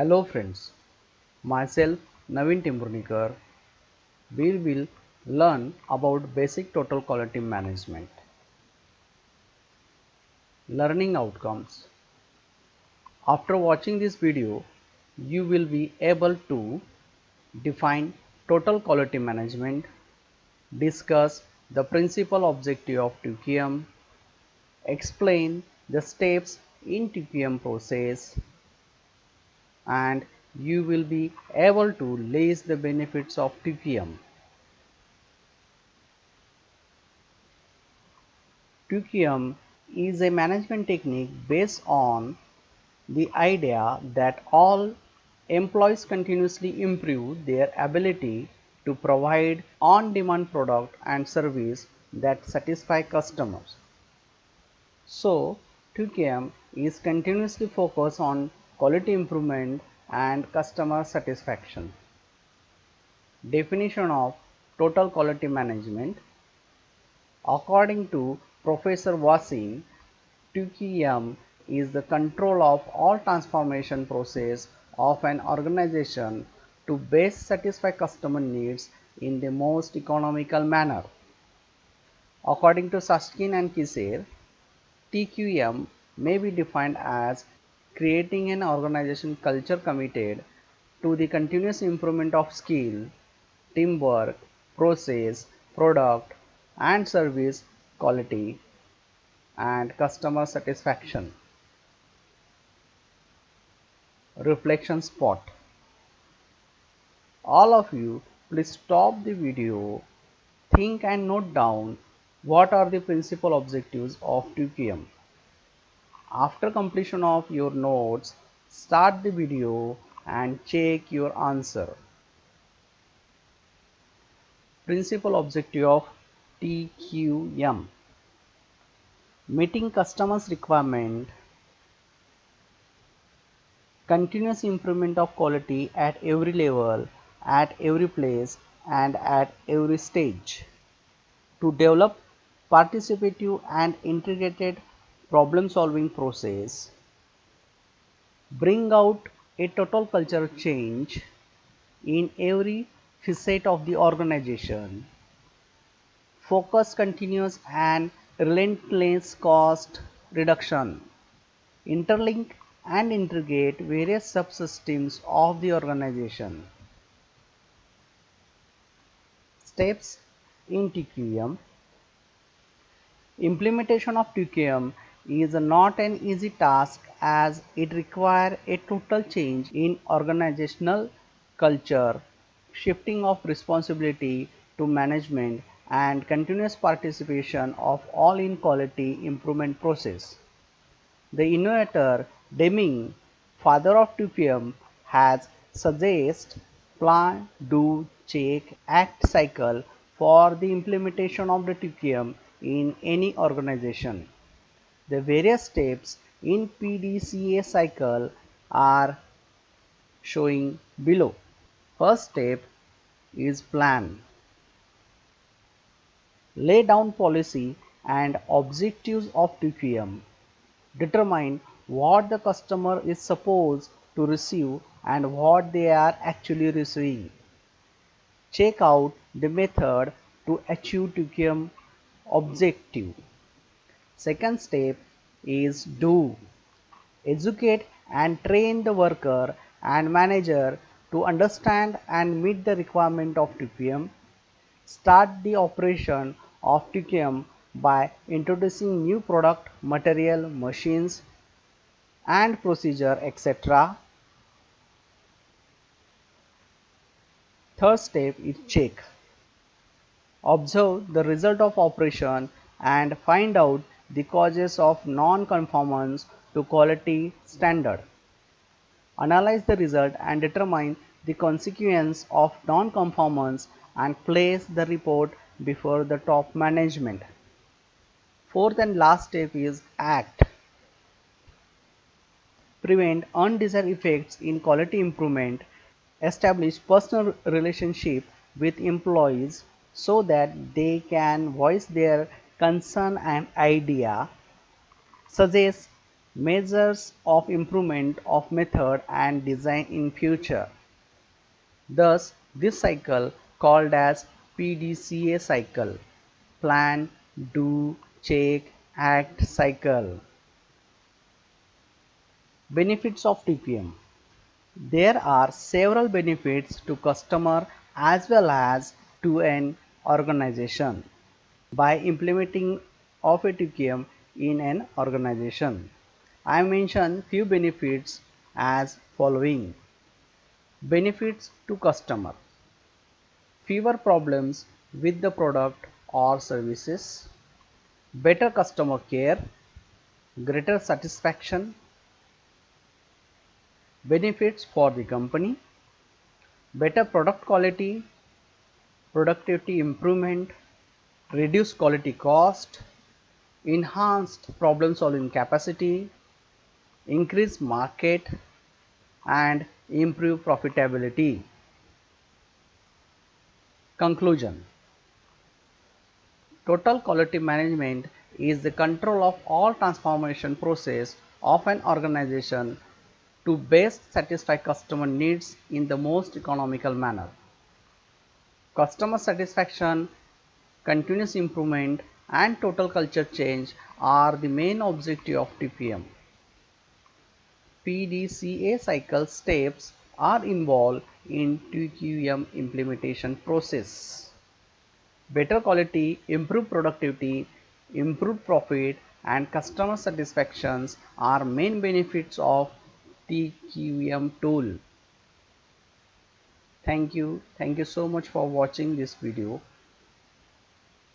Hello friends, myself Naveen Timburnikar. We will learn about basic total quality management. Learning outcomes. After watching this video, you will be able to define total quality management, discuss the principal objective of TQM, explain the steps in TQM process, and you will be able to list the benefits of TQM. 2QM is a management technique based on the idea that all employees continuously improve their ability to provide on-demand product and service that satisfy customers. So, 2QM is continuously focused on quality improvement and customer satisfaction. Definition of total quality management. According to Professor Wasim, 2QM is the control of all transformation process of an organization to best satisfy customer needs in the most economical manner. According to Sashkin and Kiser, TQM may be defined as creating an organization culture committed to the continuous improvement of skill, teamwork, process, product, and service quality and customer satisfaction. Reflection spot. All of you, please stop the video, think and note down what are the principal objectives of 2QM. After completion of your notes, start the video and check your answer. Principal objective of TQM. Meeting customers' requirement, continuous improvement of quality at every level, at every place, and at every stage. To develop participative and integrated problem-solving process, bring out a total culture change in every facet of the organization, focus continuous and relentless cost reduction, interlink and integrate various subsystems of the organization. Steps in TQM. Implementation of TQM is not an easy task as it requires a total change in organizational culture, shifting of responsibility to management, and continuous participation of all in quality improvement process. The innovator Deming, father of 2PM, has suggested plan, do, check, act cycle for the implementation of the 2PM in any organization. The various steps in PDCA cycle are showing below. First step is plan. Lay down policy and objectives of 2QM. Determine what the customer is supposed to receive and what they are actually receiving. Check out the method to achieve 2QM objective. Second step is do. Educate and train the worker and manager to understand and meet the requirement of 2QM. Start the operation of 2QM by introducing new product, material, machines and procedure, etc. Third step is check. Observe the result of operation and find out the causes of non-conformance to quality standard. Analyze the result and determine the consequence of non-conformance and place the report before the top management. Fourth and last step is act. Prevent undesired effects in quality improvement, establish personal relationship with employees so that they can voice their concern and idea, suggest measures of improvement of method and design in future. Thus, this cycle called as PDCA cycle, plan, do, check, act cycle. Benefits of TPM. There are several benefits to customer as well as to an organization by implementing of a TPM in an organization. I mention few benefits as following. Benefits to customer: fewer problems with the product or services, better customer care, greater satisfaction. Benefits for the company: better product quality, productivity improvement, reduced quality cost, enhanced problem solving capacity, increased market, and improve profitability. Conclusion: total quality management is the control of all transformation process of an organization to best satisfy customer needs in the most economical manner. Customer satisfaction, continuous improvement, and total culture change are the main objective of TPM. PDCA cycle steps are involved in TQM implementation process. Better quality, improved productivity, improved profit, and customer satisfactions are main benefits of TQM tool. Thank you so much for watching this video.